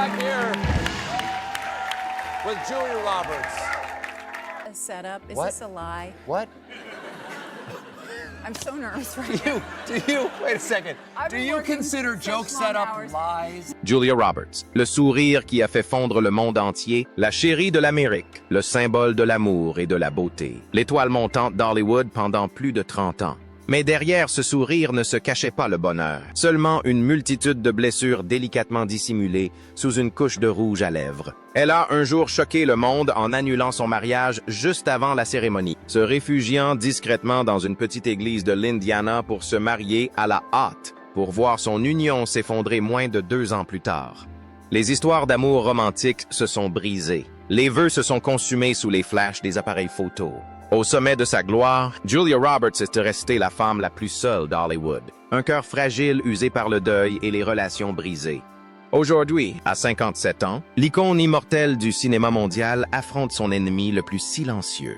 back here with Julia Roberts. A setup. Is What? this a lie? What? I'm so nervous right now. Wait a second. I've Do been you working consider such joke long setup hours. lies? Julia Roberts, le sourire qui a fait fondre le monde entier, la chérie de l'Amérique, le symbole de l'amour et de la beauté, l'étoile montante d'Hollywood pendant plus de 30 ans. Mais derrière ce sourire ne se cachait pas le bonheur, seulement une multitude de blessures délicatement dissimulées sous une couche de rouge à lèvres. Elle a un jour choqué le monde en annulant son mariage juste avant la cérémonie, se réfugiant discrètement dans une petite église de l'Indiana pour se marier à la hâte, pour voir son union s'effondrer moins de 2 ans plus tard. Les histoires d'amour romantiques se sont brisées. Les vœux se sont consumés sous les flashs des appareils photo. Au sommet de sa gloire, Julia Roberts est restée la femme la plus seule d'Hollywood. Un cœur fragile usé par le deuil et les relations brisées. Aujourd'hui, à 57 ans, l'icône immortelle du cinéma mondial affronte son ennemi le plus silencieux.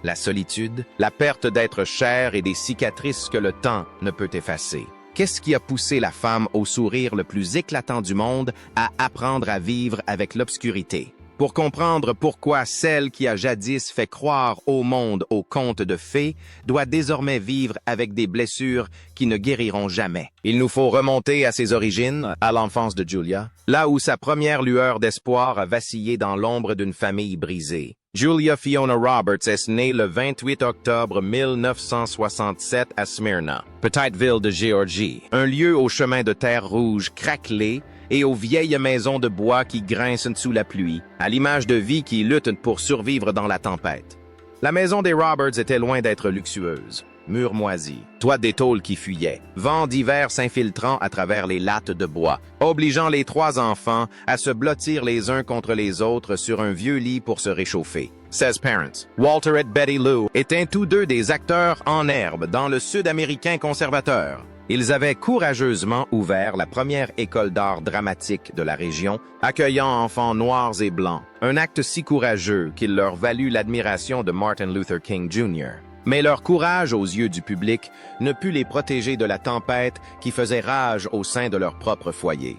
La solitude, la perte d'être cher et des cicatrices que le temps ne peut effacer. Qu'est-ce qui a poussé la femme au sourire le plus éclatant du monde à apprendre à vivre avec l'obscurité? Pour comprendre pourquoi celle qui a jadis fait croire au monde aux contes de fées doit désormais vivre avec des blessures qui ne guériront jamais. Il nous faut remonter à ses origines, à l'enfance de Julia, là où sa première lueur d'espoir a vacillé dans l'ombre d'une famille brisée. Julia Fiona Roberts est née le 28 octobre 1967 à Smyrna, petite ville de Géorgie, un lieu au chemin de terre rouge craquelé et aux vieilles maisons de bois qui grincent sous la pluie, à l'image de vie qui lutte pour survivre dans la tempête. La maison des Roberts était loin d'être luxueuse. Murs moisis, toits d'étaules qui fuyaient, vent d'hiver s'infiltrant à travers les lattes de bois, obligeant les 3 enfants à se blottir les uns contre les autres sur un vieux lit pour se réchauffer. 16 parents, Walter et Betty Lou, étaient tous deux des acteurs en herbe dans le Sud-américain conservateur. Ils avaient courageusement ouvert la première école d'art dramatique de la région, accueillant enfants noirs et blancs, un acte si courageux qu'il leur valut l'admiration de Martin Luther King Jr. Mais leur courage aux yeux du public ne put les protéger de la tempête qui faisait rage au sein de leur propre foyer.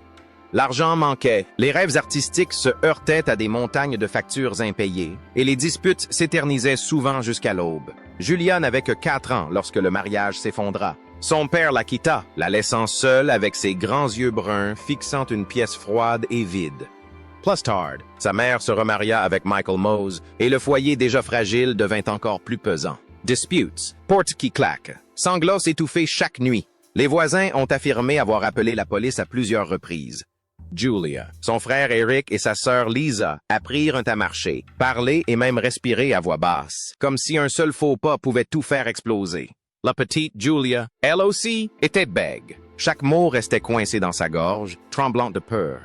L'argent manquait, les rêves artistiques se heurtaient à des montagnes de factures impayées, et les disputes s'éternisaient souvent jusqu'à l'aube. Julia n'avait que 4 ans lorsque le mariage s'effondra. Son père la quitta, la laissant seule avec ses grands yeux bruns fixant une pièce froide et vide. Plus tard, sa mère se remaria avec Michael Mose et le foyer déjà fragile devint encore plus pesant. Disputes, portes qui claquent, sanglots étouffés chaque nuit. Les voisins ont affirmé avoir appelé la police à plusieurs reprises. Julia, son frère Eric et sa sœur Lisa apprirent à marcher, parler et même respirer à voix basse, comme si un seul faux pas pouvait tout faire exploser. La petite Julia, elle aussi, était bègue. Chaque mot restait coincé dans sa gorge, tremblante de peur.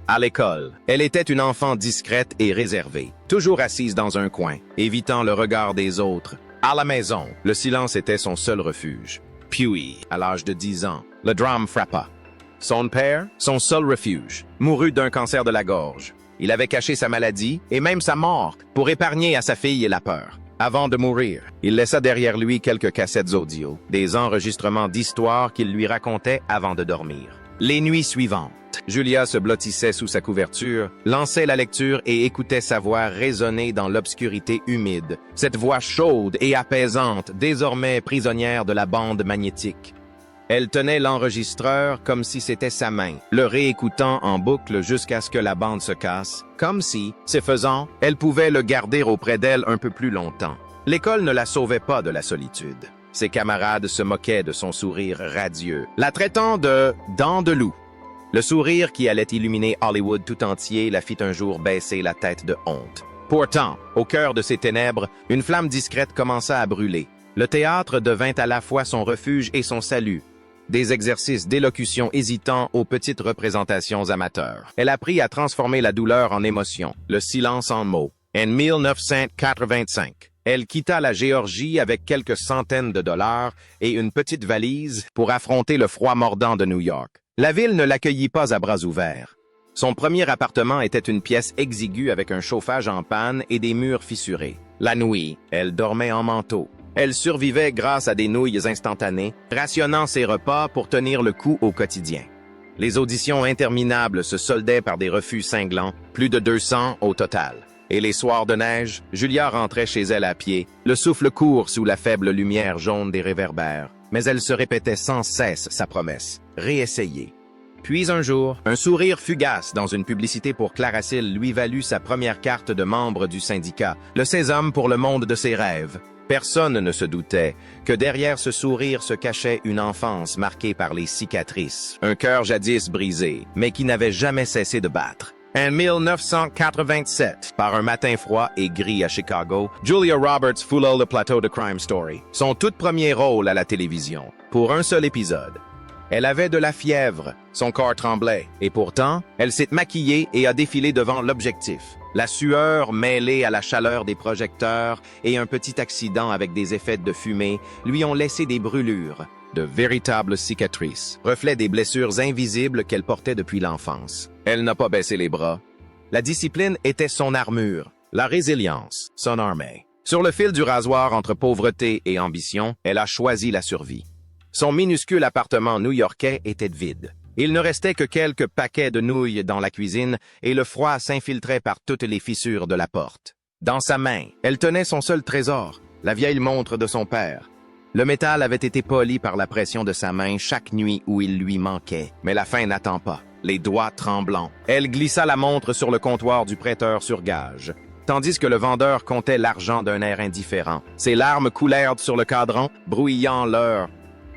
À l'école, elle était une enfant discrète et réservée, toujours assise dans un coin, évitant le regard des autres. À la maison, le silence était son seul refuge. Puis, à l'âge de 10 ans, le drame frappa. Son père, son seul refuge, mourut d'un cancer de la gorge. Il avait caché sa maladie et même sa mort pour épargner à sa fille la peur. Avant de mourir, il laissa derrière lui quelques cassettes audio, des enregistrements d'histoires qu'il lui racontait avant de dormir. Les nuits suivantes, Julia se blottissait sous sa couverture, lançait la lecture et écoutait sa voix résonner dans l'obscurité humide, cette voix chaude et apaisante, désormais prisonnière de la bande magnétique. Elle tenait l'enregistreur comme si c'était sa main, le réécoutant en boucle jusqu'à ce que la bande se casse, comme si, ce faisant, elle pouvait le garder auprès d'elle un peu plus longtemps. L'école ne la sauvait pas de la solitude. Ses camarades se moquaient de son sourire radieux, la traitant de « dent de loup ». Le sourire qui allait illuminer Hollywood tout entier la fit un jour baisser la tête de honte. Pourtant, au cœur de ces ténèbres, une flamme discrète commença à brûler. Le théâtre devint à la fois son refuge et son salut. Des exercices d'élocution hésitants aux petites représentations amateurs. Elle apprit à transformer la douleur en émotion, le silence en mots. En 1985, elle quitta la Géorgie avec quelques centaines de dollars et une petite valise pour affronter le froid mordant de New York. La ville ne l'accueillit pas à bras ouverts. Son premier appartement était une pièce exiguë avec un chauffage en panne et des murs fissurés. La nuit, elle dormait en manteau. Elle survivait grâce à des nouilles instantanées, rationnant ses repas pour tenir le coup au quotidien. Les auditions interminables se soldaient par des refus cinglants, plus de 200 au total. Et les soirs de neige, Julia rentrait chez elle à pied, le souffle court sous la faible lumière jaune des réverbères. Mais elle se répétait sans cesse sa promesse, réessayer. Puis un jour, un sourire fugace dans une publicité pour Claracil lui valut sa première carte de membre du syndicat, le sésame pour le monde de ses rêves. Personne ne se doutait que derrière ce sourire se cachait une enfance marquée par les cicatrices, un cœur jadis brisé, mais qui n'avait jamais cessé de battre. En 1987, par un matin froid et gris à Chicago, Julia Roberts foula le plateau de Crime Story, son tout premier rôle à la télévision, pour un seul épisode. Elle avait de la fièvre, son corps tremblait, et pourtant, elle s'est maquillée et a défilé devant l'objectif. La sueur mêlée à la chaleur des projecteurs et un petit accident avec des effets de fumée lui ont laissé des brûlures, de véritables cicatrices, reflets des blessures invisibles qu'elle portait depuis l'enfance. Elle n'a pas baissé les bras. La discipline était son armure, la résilience, son armée. Sur le fil du rasoir entre pauvreté et ambition, elle a choisi la survie. Son minuscule appartement new-yorkais était vide. Il ne restait que quelques paquets de nouilles dans la cuisine et le froid s'infiltrait par toutes les fissures de la porte. Dans sa main, elle tenait son seul trésor, la vieille montre de son père. Le métal avait été poli par la pression de sa main chaque nuit où il lui manquait. Mais la fin n'attend pas, les doigts tremblants. Elle glissa la montre sur le comptoir du prêteur sur gage, tandis que le vendeur comptait l'argent d'un air indifférent. Ses larmes coulèrent sur le cadran, brouillant l'heure.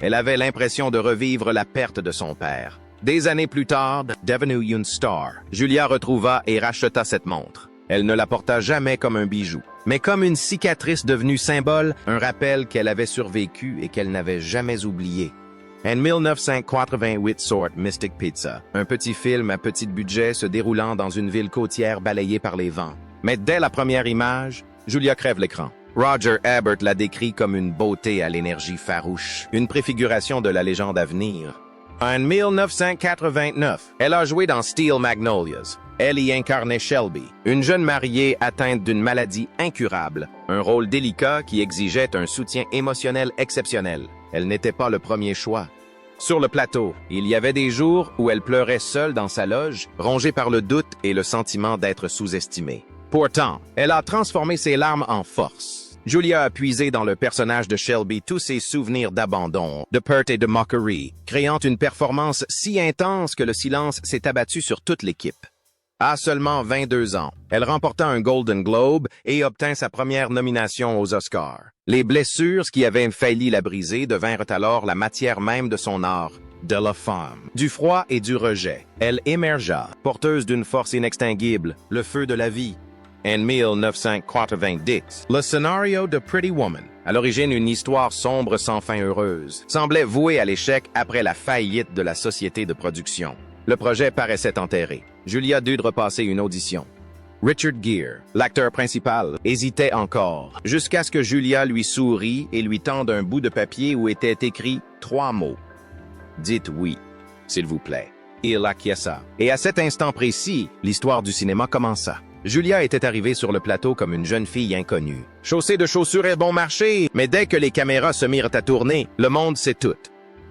Elle avait l'impression de revivre la perte de son père. Des années plus tard, devenue une star, Julia retrouva et racheta cette montre. Elle ne la porta jamais comme un bijou, mais comme une cicatrice devenue symbole, un rappel qu'elle avait survécu et qu'elle n'avait jamais oublié. En 1988 sort Mystic Pizza, un petit film à petit budget se déroulant dans une ville côtière balayée par les vents. Mais dès la première image, Julia crève l'écran. Roger Ebert la décrit comme une beauté à l'énergie farouche, une préfiguration de la légende à venir. En 1989, elle a joué dans Steel Magnolias. Elle y incarnait Shelby, une jeune mariée atteinte d'une maladie incurable, un rôle délicat qui exigeait un soutien émotionnel exceptionnel. Elle n'était pas le premier choix. Sur le plateau, il y avait des jours où elle pleurait seule dans sa loge, rongée par le doute et le sentiment d'être sous-estimée. Pourtant, elle a transformé ses larmes en force. Julia a puisé dans le personnage de Shelby tous ses souvenirs d'abandon, de perte et de moquerie, créant une performance si intense que le silence s'est abattu sur toute l'équipe. À seulement 22 ans, elle remporta un Golden Globe et obtint sa première nomination aux Oscars. Les blessures qui avaient failli la briser devinrent alors la matière même de son art, de la femme. Du froid et du rejet, elle émergea, porteuse d'une force inextinguible, le feu de la vie. En 1990, le scénario de Pretty Woman, à l'origine une histoire sombre sans fin heureuse, semblait voué à l'échec après la faillite de la société de production. Le projet paraissait enterré. Julia dut repasser une audition. Richard Gere, l'acteur principal, hésitait encore, jusqu'à ce que Julia lui sourit et lui tende un bout de papier où étaient écrits 3 mots. « Dites oui, s'il vous plaît. » Il acquiesça. Et à cet instant précis, l'histoire du cinéma commença. Julia était arrivée sur le plateau comme une jeune fille inconnue. Chaussée de chaussures et bon marché, mais dès que les caméras se mirent à tourner, le monde s'éteut.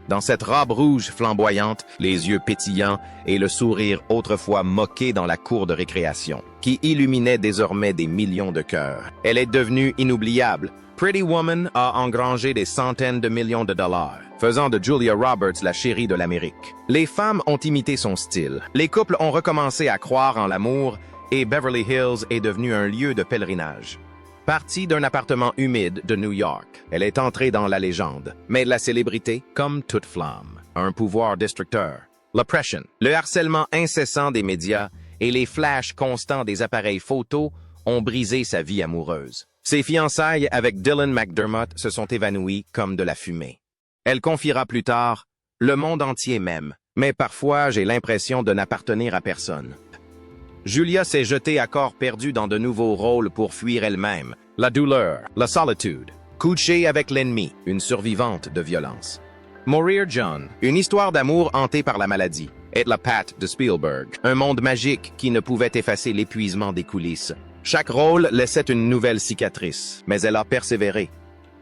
Dans cette robe rouge flamboyante, les yeux pétillants et le sourire autrefois moqué dans la cour de récréation, qui illuminait désormais des millions de cœurs. Elle est devenue inoubliable. Pretty Woman a engrangé des centaines de millions de dollars, faisant de Julia Roberts la chérie de l'Amérique. Les femmes ont imité son style. Les couples ont recommencé à croire en l'amour et Beverly Hills est devenu un lieu de pèlerinage. Partie d'un appartement humide de New York, elle est entrée dans la légende. Mais la célébrité, comme toute flamme, a un pouvoir destructeur. L'oppression, le harcèlement incessant des médias et les flashs constants des appareils photos ont brisé sa vie amoureuse. Ses fiançailles avec Dylan McDermott se sont évanouies comme de la fumée. Elle confiera plus tard « Le monde entier m'aime, mais parfois j'ai l'impression de n'appartenir à personne. » Julia s'est jetée à corps perdu dans de nouveaux rôles pour fuir elle-même, la douleur, la solitude, coucher avec l'ennemi, une survivante de violence. Mourir John, une histoire d'amour hantée par la maladie, et la Pat de Spielberg, un monde magique qui ne pouvait effacer l'épuisement des coulisses. Chaque rôle laissait une nouvelle cicatrice, mais elle a persévéré.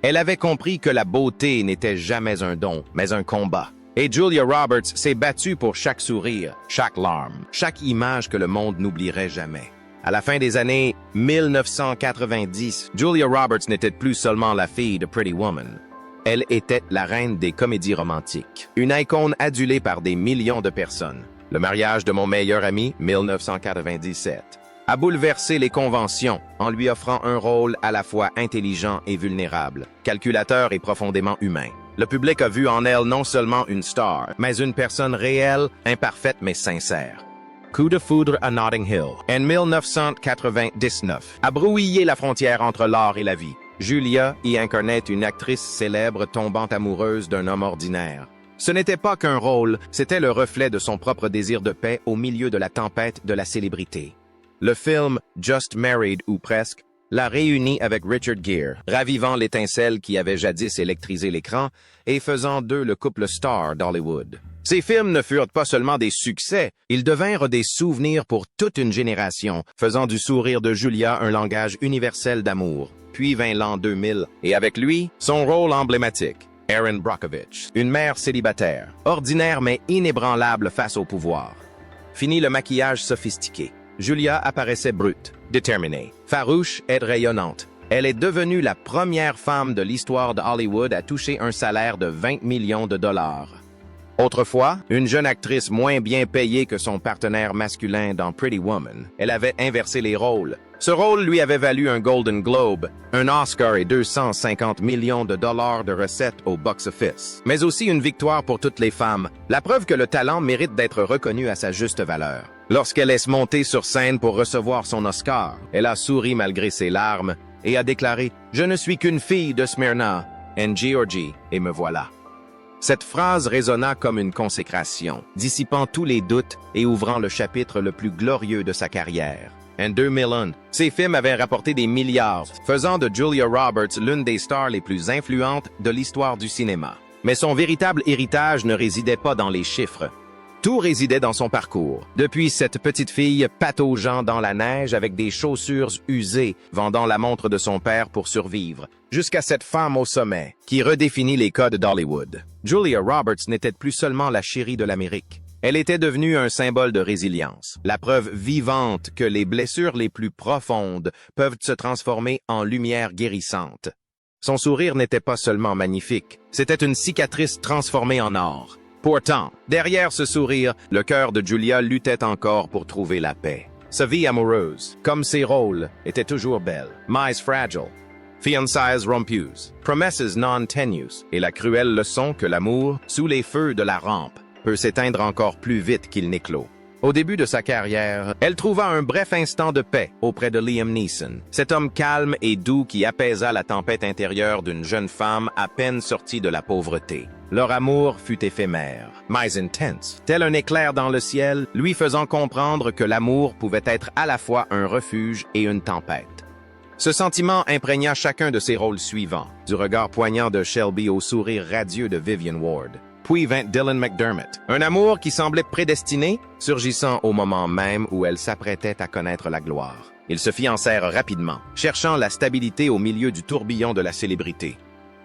Elle avait compris que la beauté n'était jamais un don, mais un combat. Et Julia Roberts s'est battue pour chaque sourire, chaque larme, chaque image que le monde n'oublierait jamais. À la fin des années 1990, Julia Roberts n'était plus seulement la fille de Pretty Woman. Elle était la reine des comédies romantiques, une icône adulée par des millions de personnes. Le mariage de mon meilleur ami, 1997, a bouleversé les conventions en lui offrant un rôle à la fois intelligent et vulnérable, calculateur et profondément humain. Le public a vu en elle non seulement une star, mais une personne réelle, imparfaite mais sincère. Coup de foudre à Notting Hill, en 1999, a brouillé la frontière entre l'art et la vie. Julia y incarnait une actrice célèbre tombant amoureuse d'un homme ordinaire. Ce n'était pas qu'un rôle, c'était le reflet de son propre désir de paix au milieu de la tempête de la célébrité. Le film Just Married ou presque l'a réunie avec Richard Gere, ravivant l'étincelle qui avait jadis électrisé l'écran et faisant d'eux le couple star d'Hollywood. Ces films ne furent pas seulement des succès, ils devinrent des souvenirs pour toute une génération, faisant du sourire de Julia un langage universel d'amour. Puis vint l'an 2000, et avec lui, son rôle emblématique, Erin Brockovich, une mère célibataire, ordinaire mais inébranlable face au pouvoir. Fini le maquillage sophistiqué. Julia apparaissait brute, déterminée, farouche et rayonnante. Elle est devenue la première femme de l'histoire de Hollywood à toucher un salaire de 20 millions de dollars. Autrefois, une jeune actrice moins bien payée que son partenaire masculin dans Pretty Woman, elle avait inversé les rôles. Ce rôle lui avait valu un Golden Globe, un Oscar et 250 millions de dollars de recettes au box-office. Mais aussi une victoire pour toutes les femmes, la preuve que le talent mérite d'être reconnu à sa juste valeur. Lorsqu'elle est montée sur scène pour recevoir son Oscar, elle a souri malgré ses larmes et a déclaré « Je ne suis qu'une fille de Smyrna, en Géorgie, et me voilà ». Cette phrase résonna comme une consécration, dissipant tous les doutes et ouvrant le chapitre le plus glorieux de sa carrière. En 2001, ces films avaient rapporté des milliards, faisant de Julia Roberts l'une des stars les plus influentes de l'histoire du cinéma. Mais son véritable héritage ne résidait pas dans les chiffres. Tout résidait dans son parcours. Depuis cette petite fille pataugeant dans la neige avec des chaussures usées, vendant la montre de son père pour survivre, jusqu'à cette femme au sommet, qui redéfinit les codes d'Hollywood. Julia Roberts n'était plus seulement la chérie de l'Amérique. Elle était devenue un symbole de résilience, la preuve vivante que les blessures les plus profondes peuvent se transformer en lumière guérissante. Son sourire n'était pas seulement magnifique, c'était une cicatrice transformée en or. Pourtant, derrière ce sourire, le cœur de Julia luttait encore pour trouver la paix. Sa vie amoureuse, comme ses rôles, était toujours belle. Mais fragile. Fiançailles rompues, promesses non tenues, et la cruelle leçon que l'amour, sous les feux de la rampe, peut s'éteindre encore plus vite qu'il n'éclot. Au début de sa carrière, elle trouva un bref instant de paix auprès de Liam Neeson, cet homme calme et doux qui apaisa la tempête intérieure d'une jeune femme à peine sortie de la pauvreté. Leur amour fut éphémère, mais intense, tel un éclair dans le ciel, lui faisant comprendre que l'amour pouvait être à la fois un refuge et une tempête. Ce sentiment imprégna chacun de ses rôles suivants, du regard poignant de Shelby au sourire radieux de Vivian Ward. Puis vint Dylan McDermott, un amour qui semblait prédestiné, surgissant au moment même où elle s'apprêtait à connaître la gloire. Ils se fiancèrent rapidement, cherchant la stabilité au milieu du tourbillon de la célébrité.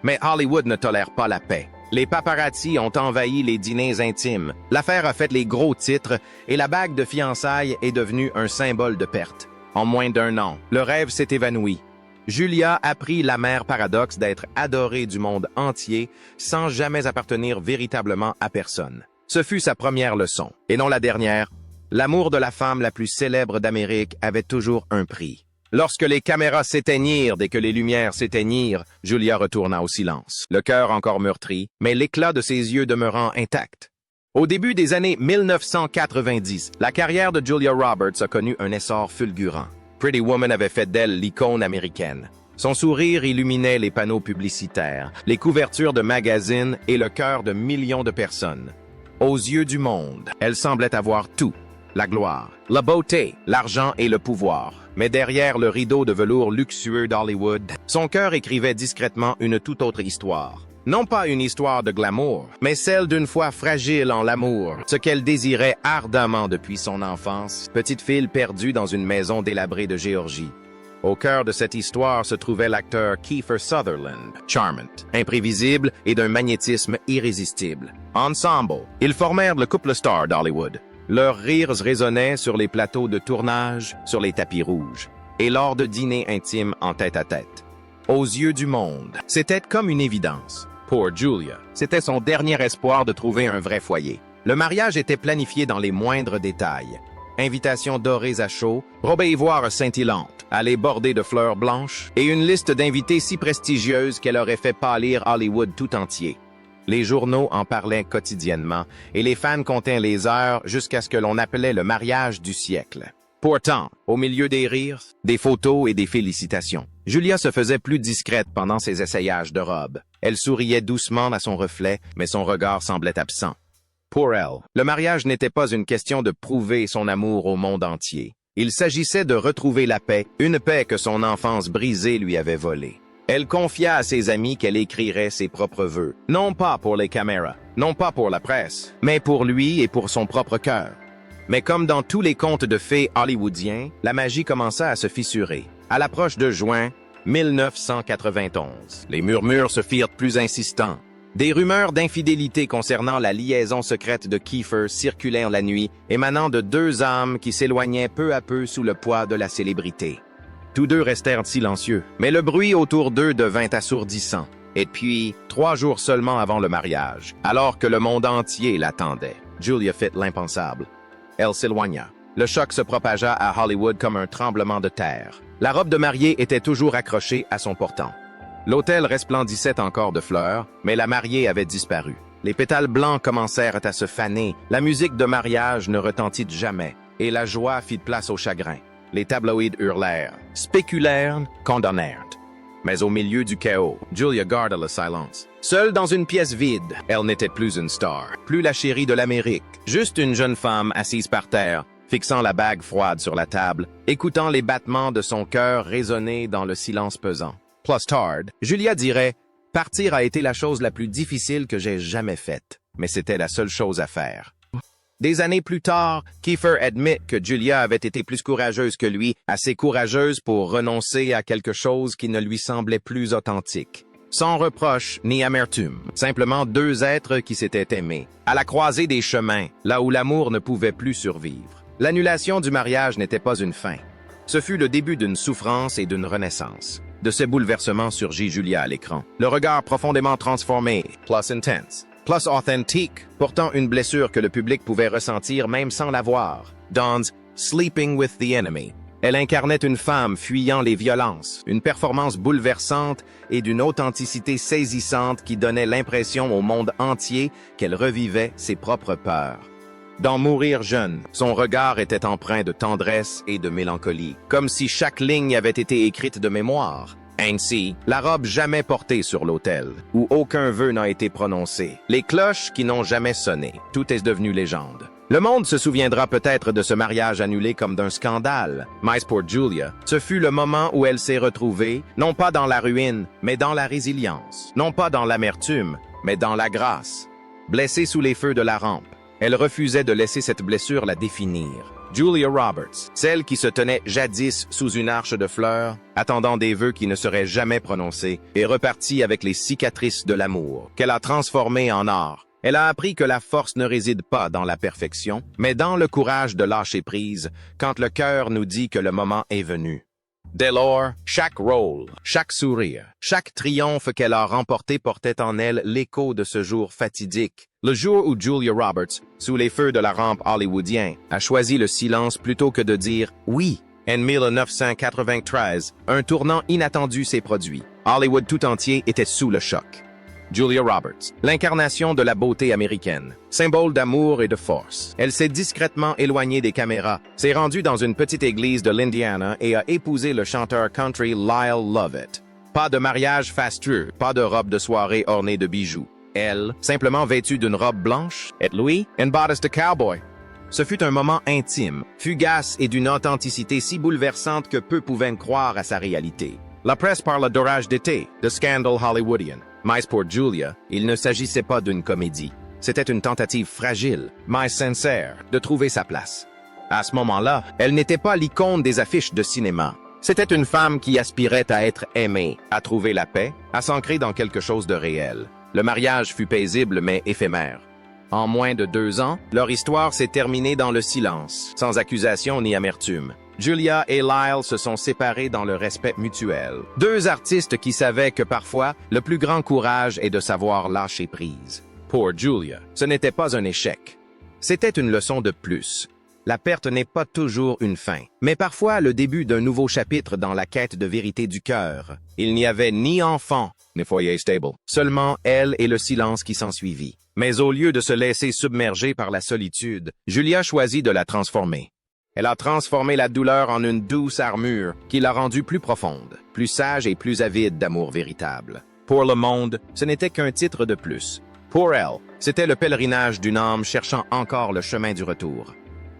Mais Hollywood ne tolère pas la paix. Les paparazzi ont envahi les dîners intimes, l'affaire a fait les gros titres et la bague de fiançailles est devenue un symbole de perte. En moins d'un an, le rêve s'est évanoui. Julia apprit l'amer paradoxe d'être adorée du monde entier sans jamais appartenir véritablement à personne. Ce fut sa première leçon, et non la dernière. L'amour de la femme la plus célèbre d'Amérique avait toujours un prix. Lorsque les caméras s'éteignirent dès que les lumières s'éteignirent, Julia retourna au silence, le cœur encore meurtri, mais l'éclat de ses yeux demeurant intact. Au début des années 1990, la carrière de Julia Roberts a connu un essor fulgurant. Pretty Woman avait fait d'elle l'icône américaine. Son sourire illuminait les panneaux publicitaires, les couvertures de magazines et le cœur de millions de personnes. Aux yeux du monde, elle semblait avoir tout. La gloire, la beauté, l'argent et le pouvoir. Mais derrière le rideau de velours luxueux d'Hollywood, son cœur écrivait discrètement une toute autre histoire. Non pas une histoire de glamour, mais celle d'une foi fragile en l'amour, ce qu'elle désirait ardemment depuis son enfance, petite fille perdue dans une maison délabrée de Géorgie. Au cœur de cette histoire se trouvait l'acteur Kiefer Sutherland, charmant, imprévisible et d'un magnétisme irrésistible. Ensemble, ils formèrent le couple star d'Hollywood. Leurs rires résonnaient sur les plateaux de tournage, sur les tapis rouges, et lors de dîners intimes en tête-à-tête. Aux yeux du monde, c'était comme une évidence. Pour Julia, c'était son dernier espoir de trouver un vrai foyer. Le mariage était planifié dans les moindres détails. Invitations dorées à chaud, robe ivoire scintillante, allées bordées de fleurs blanches, et une liste d'invités si prestigieuse qu'elle aurait fait pâlir Hollywood tout entier. Les journaux en parlaient quotidiennement, et les fans comptaient les heures jusqu'à ce que l'on appelait le mariage du siècle. Pourtant, au milieu des rires, des photos et des félicitations, Julia se faisait plus discrète pendant ses essayages de robe. Elle souriait doucement à son reflet, mais son regard semblait absent. Pour elle, le mariage n'était pas une question de prouver son amour au monde entier. Il s'agissait de retrouver la paix, une paix que son enfance brisée lui avait volée. Elle confia à ses amis qu'elle écrirait ses propres vœux, non pas pour les caméras, non pas pour la presse, mais pour lui et pour son propre cœur. Mais comme dans tous les contes de fées hollywoodiens, la magie commença à se fissurer. À l'approche de juin 1991, les murmures se firent plus insistants. Des rumeurs d'infidélité concernant la liaison secrète de Kiefer circulèrent la nuit, émanant de deux âmes qui s'éloignaient peu à peu sous le poids de la célébrité. Tous deux restèrent silencieux, mais le bruit autour d'eux devint assourdissant. Et puis, 3 jours seulement avant le mariage, alors que le monde entier l'attendait, Julia fit l'impensable. Elle s'éloigna. Le choc se propagea à Hollywood comme un tremblement de terre. La robe de mariée était toujours accrochée à son portant. L'hôtel resplendissait encore de fleurs, mais la mariée avait disparu. Les pétales blancs commencèrent à se faner, la musique de mariage ne retentit jamais, et la joie fit place au chagrin. Les tabloïds hurlèrent, spéculèrent, condamnèrent. Mais au milieu du chaos, Julia garda le silence. Seule dans une pièce vide, elle n'était plus une star, plus la chérie de l'Amérique, juste une jeune femme assise par terre, fixant la bague froide sur la table, écoutant les battements de son cœur résonner dans le silence pesant. Plus tard, Julia dirait « Partir a été la chose la plus difficile que j'ai jamais faite, mais c'était la seule chose à faire. » Des années plus tard, Kiefer admet que Julia avait été plus courageuse que lui, assez courageuse pour renoncer à quelque chose qui ne lui semblait plus authentique. Sans reproche ni amertume, simplement deux êtres qui s'étaient aimés, à la croisée des chemins, là où l'amour ne pouvait plus survivre. L'annulation du mariage n'était pas une fin. Ce fut le début d'une souffrance et d'une renaissance. De ces bouleversements surgit Julia à l'écran. Le regard profondément transformé, plus intense, plus authentique, portant une blessure que le public pouvait ressentir même sans la voir. Dawn's Sleeping with the Enemy. Elle incarnait une femme fuyant les violences, une performance bouleversante et d'une authenticité saisissante qui donnait l'impression au monde entier qu'elle revivait ses propres peurs. Dans Mourir jeune, son regard était empreint de tendresse et de mélancolie, comme si chaque ligne avait été écrite de mémoire. Ainsi, la robe jamais portée sur l'autel, où aucun vœu n'a été prononcé, les cloches qui n'ont jamais sonné, tout est devenu légende. Le monde se souviendra peut-être de ce mariage annulé comme d'un scandale, mais pour Julia, ce fut le moment où elle s'est retrouvée, non pas dans la ruine, mais dans la résilience, non pas dans l'amertume, mais dans la grâce. Blessée sous les feux de la rampe, elle refusait de laisser cette blessure la définir. Julia Roberts, celle qui se tenait jadis sous une arche de fleurs, attendant des vœux qui ne seraient jamais prononcés, est repartie avec les cicatrices de l'amour, qu'elle a transformées en art. Elle a appris que la force ne réside pas dans la perfection, mais dans le courage de lâcher prise, quand le cœur nous dit que le moment est venu. Dès lors, chaque rôle, chaque sourire, chaque triomphe qu'elle a remporté portait en elle l'écho de ce jour fatidique. Le jour où Julia Roberts, sous les feux de la rampe hollywoodien, a choisi le silence plutôt que de dire « oui ». En 1993, un tournant inattendu s'est produit. Hollywood tout entier était sous le choc. Julia Roberts, l'incarnation de la beauté américaine, symbole d'amour et de force. Elle s'est discrètement éloignée des caméras, s'est rendue dans une petite église de l'Indiana et a épousé le chanteur country Lyle Lovett. Pas de mariage fastueux, pas de robe de soirée ornée de bijoux. Elle, simplement vêtue d'une robe blanche, et lui, une bodice de cowboy. Ce fut un moment intime, fugace et d'une authenticité si bouleversante que peu pouvaient croire à sa réalité. La presse parle d'orage d'été, de scandale hollywoodien. Mais pour Julia, il ne s'agissait pas d'une comédie. C'était une tentative fragile, mais sincère, de trouver sa place. À ce moment-là, elle n'était pas l'icône des affiches de cinéma. C'était une femme qui aspirait à être aimée, à trouver la paix, à s'ancrer dans quelque chose de réel. Le mariage fut paisible mais éphémère. En moins de 2 ans, leur histoire s'est terminée dans le silence, sans accusation ni amertume. Julia et Lyle se sont séparés dans le respect mutuel. 2 artistes qui savaient que parfois, le plus grand courage est de savoir lâcher prise. Pour Julia, ce n'était pas un échec. C'était une leçon de plus. La perte n'est pas toujours une fin, mais parfois le début d'un nouveau chapitre dans la quête de vérité du cœur. Il n'y avait ni enfant, ni foyer stable, seulement elle et le silence qui s'ensuivit. Mais au lieu de se laisser submerger par la solitude, Julia choisit de la transformer. Elle a transformé la douleur en une douce armure qui l'a rendue plus profonde, plus sage et plus avide d'amour véritable. Pour le monde, ce n'était qu'un titre de plus. Pour elle, c'était le pèlerinage d'une âme cherchant encore le chemin du retour.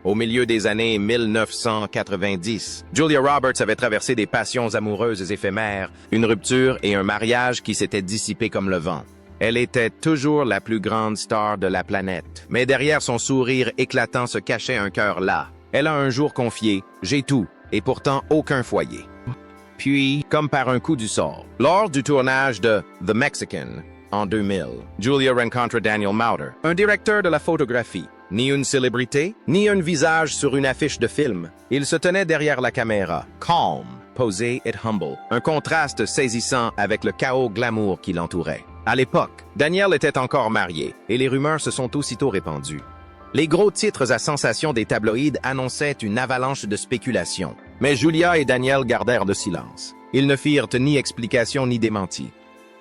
Au milieu des années 1990, Julia Roberts avait traversé des passions amoureuses éphémères, une rupture et un mariage qui s'étaient dissipés comme le vent. Elle était toujours la plus grande star de la planète, mais derrière son sourire éclatant se cachait un cœur las. Elle a un jour confié « J'ai tout, et pourtant aucun foyer ». Puis, comme par un coup du sort, lors du tournage de The Mexican, en 2000, Julia rencontre Daniel Mauter, un directeur de la photographie. Ni une célébrité, ni un visage sur une affiche de film. Il se tenait derrière la caméra, calm, posé et humble, un contraste saisissant avec le chaos glamour qui l'entourait. À l'époque, Daniel était encore marié, et les rumeurs se sont aussitôt répandues. Les gros titres à sensation des tabloïds annonçaient une avalanche de spéculations. Mais Julia et Daniel gardèrent le silence. Ils ne firent ni explication ni démenti.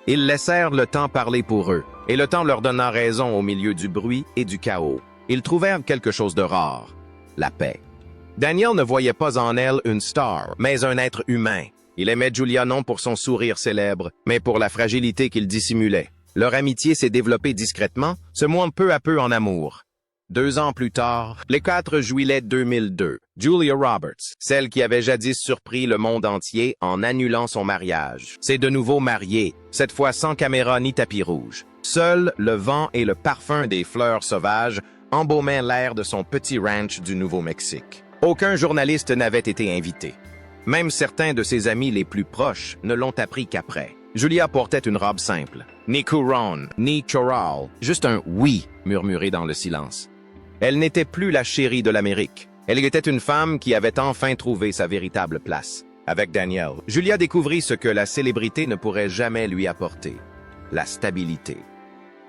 Ils laissèrent le temps parler pour eux, et le temps leur donna raison au milieu du bruit et du chaos. Ils trouvèrent quelque chose de rare, la paix. Daniel ne voyait pas en elle une star, mais un être humain. Il aimait Julia non pour son sourire célèbre, mais pour la fragilité qu'il dissimulait. Leur amitié s'est développée discrètement, se mouant peu à peu en amour. 2 ans plus tard, le 4 juillet 2002, Julia Roberts, celle qui avait jadis surpris le monde entier en annulant son mariage, s'est de nouveau mariée, cette fois sans caméra ni tapis rouge. Seul le vent et le parfum des fleurs sauvages embaumaient l'air de son petit ranch du Nouveau-Mexique. Aucun journaliste n'avait été invité. Même certains de ses amis les plus proches ne l'ont appris qu'après. Julia portait une robe simple. Ni couronne, ni choral, juste un « oui » murmuré dans le silence. Elle n'était plus la chérie de l'Amérique. Elle était une femme qui avait enfin trouvé sa véritable place. Avec Daniel, Julia découvrit ce que la célébrité ne pourrait jamais lui apporter. La stabilité.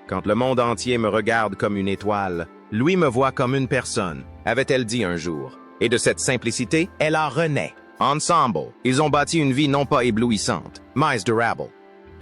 Quand le monde entier me regarde comme une étoile, lui me voit comme une personne, avait-elle dit un jour. Et de cette simplicité, elle en renaît. Ensemble, ils ont bâti une vie non pas éblouissante, mais durable.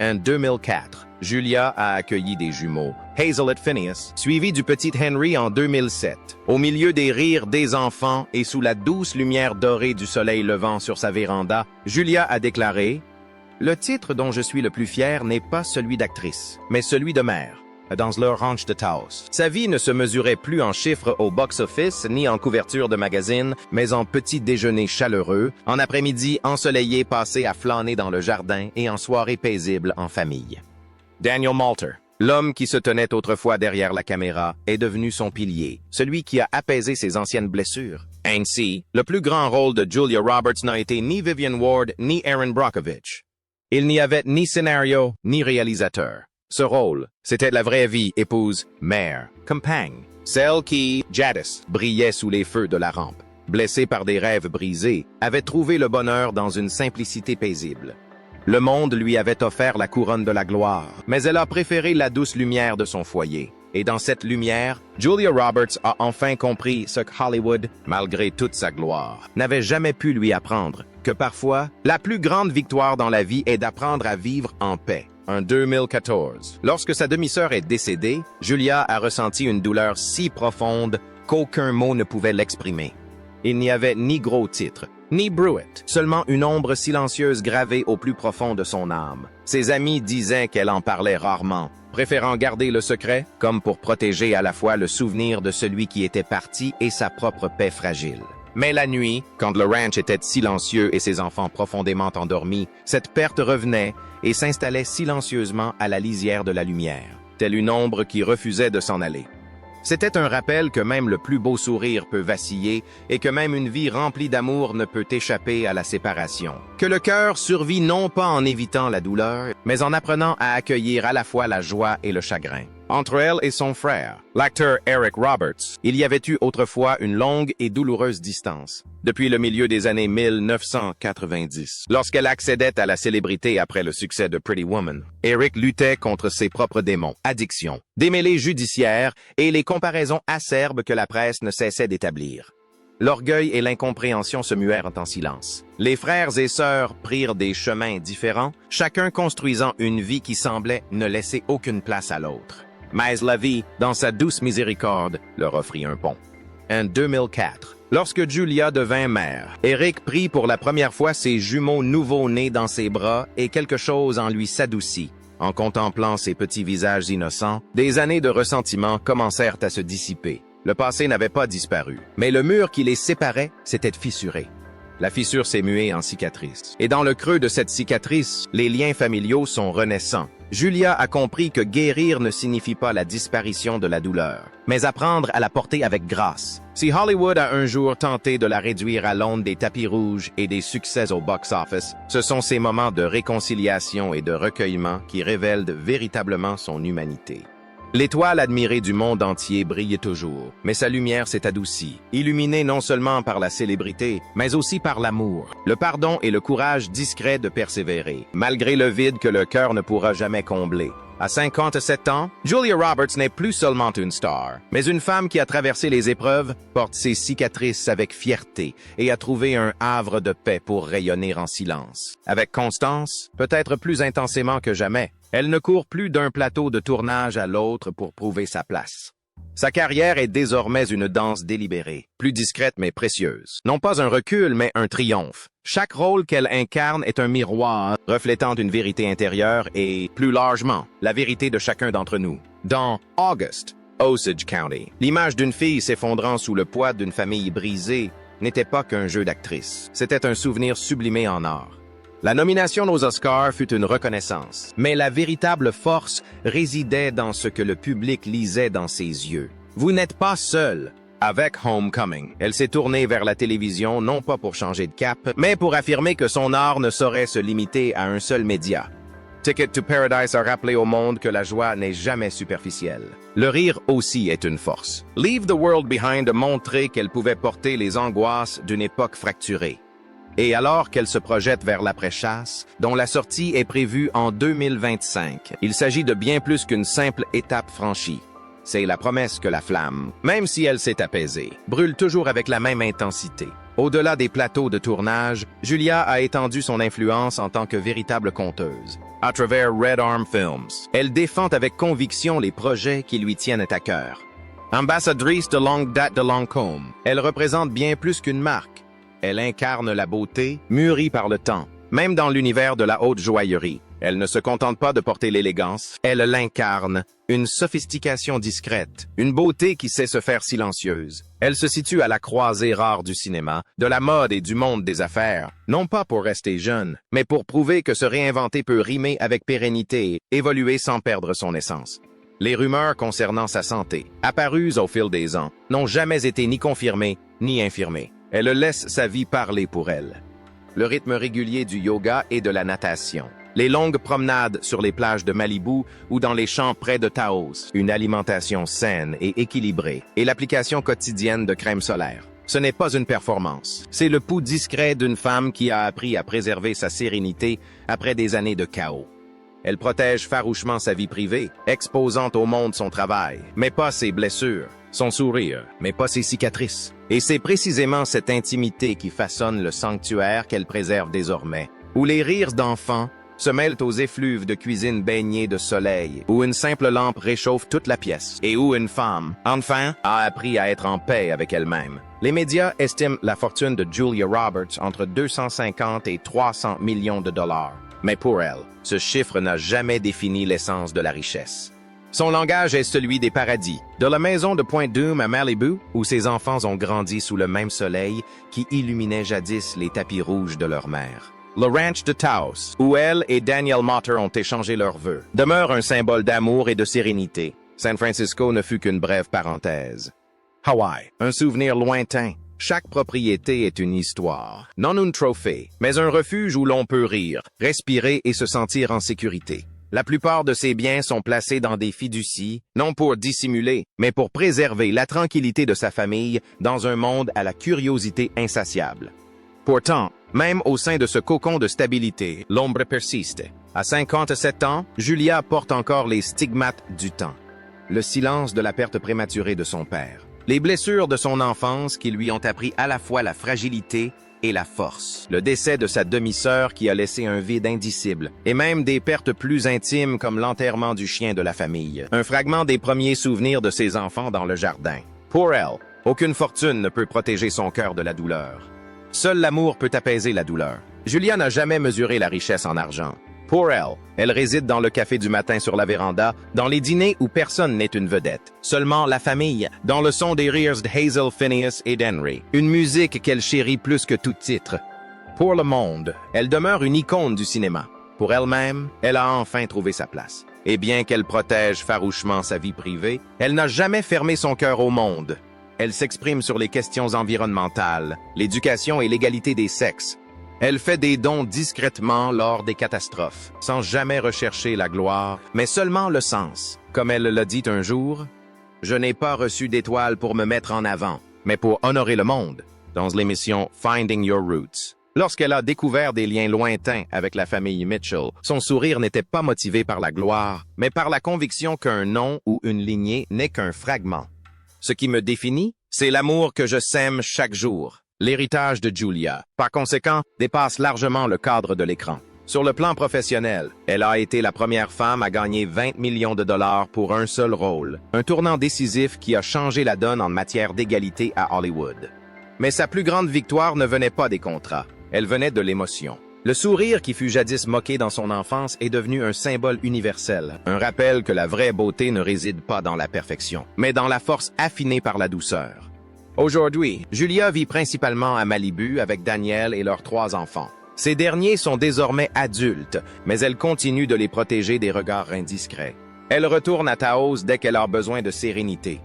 En 2004, Julia a accueilli des jumeaux, Hazel et Phineas, suivi du petit Henry en 2007. Au milieu des rires des enfants et sous la douce lumière dorée du soleil levant sur sa véranda, Julia a déclaré « Le titre dont je suis le plus fier n'est pas celui d'actrice, mais celui de mère. » Dans leur ranch de Taos. Sa vie ne se mesurait plus en chiffres au box-office ni en couverture de magazines, mais en petits déjeuners chaleureux, en après-midi ensoleillés passés à flâner dans le jardin et en soirées paisibles en famille. Daniel Mauter, l'homme qui se tenait autrefois derrière la caméra, est devenu son pilier, celui qui a apaisé ses anciennes blessures. Ainsi, le plus grand rôle de Julia Roberts n'a été ni Vivian Ward ni Erin Brockovich. Il n'y avait ni scénario ni réalisateur. Ce rôle, c'était la vraie vie, épouse, mère, compagne, celle qui, jadis, brillait sous les feux de la rampe, blessée par des rêves brisés, avait trouvé le bonheur dans une simplicité paisible. Le monde lui avait offert la couronne de la gloire, mais elle a préféré la douce lumière de son foyer. Et dans cette lumière, Julia Roberts a enfin compris ce que Hollywood, malgré toute sa gloire, n'avait jamais pu lui apprendre, que parfois, la plus grande victoire dans la vie est d'apprendre à vivre en paix. En 2014, lorsque sa demi-sœur est décédée, Julia a ressenti une douleur si profonde qu'aucun mot ne pouvait l'exprimer. Il n'y avait ni gros titre, ni brouette, seulement une ombre silencieuse gravée au plus profond de son âme. Ses amis disaient qu'elle en parlait rarement, préférant garder le secret, comme pour protéger à la fois le souvenir de celui qui était parti et sa propre paix fragile. Mais la nuit, quand le ranch était silencieux et ses enfants profondément endormis, cette perte revenait et s'installait silencieusement à la lisière de la lumière, telle une ombre qui refusait de s'en aller. C'était un rappel que même le plus beau sourire peut vaciller et que même une vie remplie d'amour ne peut échapper à la séparation. Que le cœur survit non pas en évitant la douleur, mais en apprenant à accueillir à la fois la joie et le chagrin. Entre elle et son frère, l'acteur Eric Roberts, il y avait eu autrefois une longue et douloureuse distance. Depuis le milieu des années 1990, lorsqu'elle accédait à la célébrité après le succès de Pretty Woman, Eric luttait contre ses propres démons, addictions, démêlés judiciaires et les comparaisons acerbes que la presse ne cessait d'établir. L'orgueil et l'incompréhension se muèrent en silence. Les frères et sœurs prirent des chemins différents, chacun construisant une vie qui semblait ne laisser aucune place à l'autre. Mais la vie, dans sa douce miséricorde, leur offrit un pont. En 2004, lorsque Julia devint mère, Eric prit pour la première fois ses jumeaux nouveau-nés dans ses bras et quelque chose en lui s'adoucit. En contemplant ses petits visages innocents, des années de ressentiment commencèrent à se dissiper. Le passé n'avait pas disparu, mais le mur qui les séparait s'était fissuré. La fissure s'est muée en cicatrice. Et dans le creux de cette cicatrice, les liens familiaux sont renaissants. Julia a compris que guérir ne signifie pas la disparition de la douleur, mais apprendre à la porter avec grâce. Si Hollywood a un jour tenté de la réduire à l'onde des tapis rouges et des succès au box-office, ce sont ces moments de réconciliation et de recueillement qui révèlent véritablement son humanité. L'étoile admirée du monde entier brille toujours, mais sa lumière s'est adoucie, illuminée non seulement par la célébrité, mais aussi par l'amour, le pardon et le courage discret de persévérer, malgré le vide que le cœur ne pourra jamais combler. À 57 ans, Julia Roberts n'est plus seulement une star, mais une femme qui a traversé les épreuves, porte ses cicatrices avec fierté et a trouvé un havre de paix pour rayonner en silence. Avec constance, peut-être plus intensément que jamais, elle ne court plus d'un plateau de tournage à l'autre pour prouver sa place. Sa carrière est désormais une danse délibérée, plus discrète mais précieuse. Non pas un recul, mais un triomphe. Chaque rôle qu'elle incarne est un miroir reflétant une vérité intérieure et, plus largement, la vérité de chacun d'entre nous. Dans August, Osage County, l'image d'une fille s'effondrant sous le poids d'une famille brisée n'était pas qu'un jeu d'actrice. C'était un souvenir sublimé en or. La nomination aux Oscars fut une reconnaissance, mais la véritable force résidait dans ce que le public lisait dans ses yeux. Vous n'êtes pas seul. Avec Homecoming, elle s'est tournée vers la télévision non pas pour changer de cap, mais pour affirmer que son art ne saurait se limiter à un seul média. Ticket to Paradise a rappelé au monde que la joie n'est jamais superficielle. Le rire aussi est une force. Leave the World Behind a montré qu'elle pouvait porter les angoisses d'une époque fracturée. Et alors qu'elle se projette vers l'après-chasse, dont la sortie est prévue en 2025, il s'agit de bien plus qu'une simple étape franchie. C'est la promesse que la flamme, même si elle s'est apaisée, brûle toujours avec la même intensité. Au-delà des plateaux de tournage, Julia a étendu son influence en tant que véritable conteuse. À travers Red Arm Films, elle défend avec conviction les projets qui lui tiennent à cœur. Ambassadrice de longue date de Lancôme, elle représente bien plus qu'une marque. Elle incarne la beauté, mûrie par le temps. Même dans l'univers de la haute joaillerie, elle ne se contente pas de porter l'élégance, elle l'incarne, une sophistication discrète, une beauté qui sait se faire silencieuse. Elle se situe à la croisée rare du cinéma, de la mode et du monde des affaires, non pas pour rester jeune, mais pour prouver que se réinventer peut rimer avec pérennité et évoluer sans perdre son essence. Les rumeurs concernant sa santé, apparues au fil des ans, n'ont jamais été ni confirmées ni infirmées. Elle laisse sa vie parler pour elle. Le rythme régulier du yoga et de la natation. Les longues promenades sur les plages de Malibu ou dans les champs près de Taos. Une alimentation saine et équilibrée. Et l'application quotidienne de crème solaire. Ce n'est pas une performance. C'est le pouls discret d'une femme qui a appris à préserver sa sérénité après des années de chaos. Elle protège farouchement sa vie privée, exposant au monde son travail, mais pas ses blessures, son sourire, mais pas ses cicatrices. Et c'est précisément cette intimité qui façonne le sanctuaire qu'elle préserve désormais, où les rires d'enfants se mêlent aux effluves de cuisine baignée de soleil, où une simple lampe réchauffe toute la pièce, et où une femme, enfin, a appris à être en paix avec elle-même. Les médias estiment la fortune de Julia Roberts entre 250 et 300 millions de dollars. Mais pour elle, ce chiffre n'a jamais défini l'essence de la richesse. Son langage est celui des paradis, de la maison de Point Dume à Malibu, où ses enfants ont grandi sous le même soleil qui illuminait jadis les tapis rouges de leur mère. Le ranch de Taos, où elle et Daniel Motter ont échangé leurs vœux, demeure un symbole d'amour et de sérénité. San Francisco ne fut qu'une brève parenthèse. Hawaï, un souvenir lointain. Chaque propriété est une histoire, non un trophée, mais un refuge où l'on peut rire, respirer et se sentir en sécurité. La plupart de ces biens sont placés dans des fiducies, non pour dissimuler, mais pour préserver la tranquillité de sa famille dans un monde à la curiosité insatiable. Pourtant, même au sein de ce cocon de stabilité, l'ombre persiste. À 57 ans, Julia porte encore les stigmates du temps. Le silence de la perte prématurée de son père. Les blessures de son enfance qui lui ont appris à la fois la fragilité et la force. Le décès de sa demi-sœur qui a laissé un vide indicible. Et même des pertes plus intimes comme l'enterrement du chien de la famille. Un fragment des premiers souvenirs de ses enfants dans le jardin. Pour elle, aucune fortune ne peut protéger son cœur de la douleur. Seul l'amour peut apaiser la douleur. Julia n'a jamais mesuré la richesse en argent. Pour elle, elle réside dans le café du matin sur la véranda, dans les dîners où personne n'est une vedette. Seulement la famille, dans le son des rires de Hazel, Phineas et d'Henry. Une musique qu'elle chérit plus que tout titre. Pour le monde, elle demeure une icône du cinéma. Pour elle-même, elle a enfin trouvé sa place. Et bien qu'elle protège farouchement sa vie privée, elle n'a jamais fermé son cœur au monde. Elle s'exprime sur les questions environnementales, l'éducation et l'égalité des sexes. Elle fait des dons discrètement lors des catastrophes, sans jamais rechercher la gloire, mais seulement le sens. Comme elle l'a dit un jour, « Je n'ai pas reçu d'étoile pour me mettre en avant, mais pour honorer le monde », dans l'émission Finding Your Roots. Lorsqu'elle a découvert des liens lointains avec la famille Mitchell, son sourire n'était pas motivé par la gloire, mais par la conviction qu'un nom ou une lignée n'est qu'un fragment. Ce qui me définit, c'est l'amour que je sème chaque jour. L'héritage de Julia, par conséquent, dépasse largement le cadre de l'écran. Sur le plan professionnel, elle a été la première femme à gagner 20 millions de dollars pour un seul rôle, un tournant décisif qui a changé la donne en matière d'égalité à Hollywood. Mais sa plus grande victoire ne venait pas des contrats, elle venait de l'émotion. Le sourire qui fut jadis moqué dans son enfance est devenu un symbole universel, un rappel que la vraie beauté ne réside pas dans la perfection, mais dans la force affinée par la douceur. Aujourd'hui, Julia vit principalement à Malibu avec Daniel et leurs 3 enfants. Ces derniers sont désormais adultes, mais elle continue de les protéger des regards indiscrets. Elle retourne à Taos dès qu'elle a besoin de sérénité.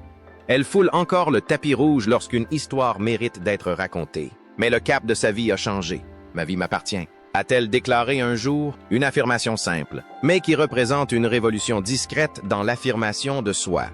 Elle foule encore le tapis rouge lorsqu'une histoire mérite d'être racontée. Mais le cap de sa vie a changé. Ma vie m'appartient. A-t-elle déclaré un jour une affirmation simple, mais qui représente une révolution discrète dans l'affirmation de soi.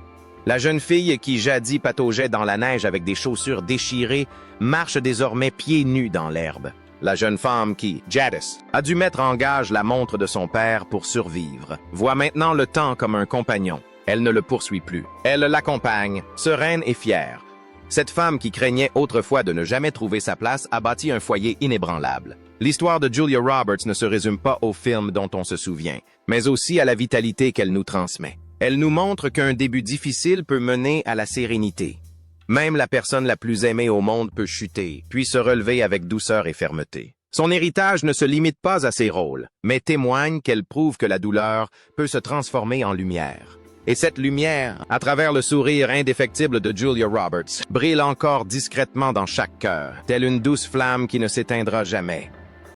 La jeune fille qui jadis pataugeait dans la neige avec des chaussures déchirées marche désormais pieds nus dans l'herbe. La jeune femme qui, jadis, a dû mettre en gage la montre de son père pour survivre, voit maintenant le temps comme un compagnon. Elle ne le poursuit plus. Elle l'accompagne, sereine et fière. Cette femme qui craignait autrefois de ne jamais trouver sa place a bâti un foyer inébranlable. L'histoire de Julia Roberts ne se résume pas au film dont on se souvient, mais aussi à la vitalité qu'elle nous transmet. Elle nous montre qu'un début difficile peut mener à la sérénité. Même la personne la plus aimée au monde peut chuter, puis se relever avec douceur et fermeté. Son héritage ne se limite pas à ses rôles, mais témoigne qu'elle prouve que la douleur peut se transformer en lumière. Et cette lumière, à travers le sourire indéfectible de Julia Roberts, brille encore discrètement dans chaque cœur, telle une douce flamme qui ne s'éteindra jamais.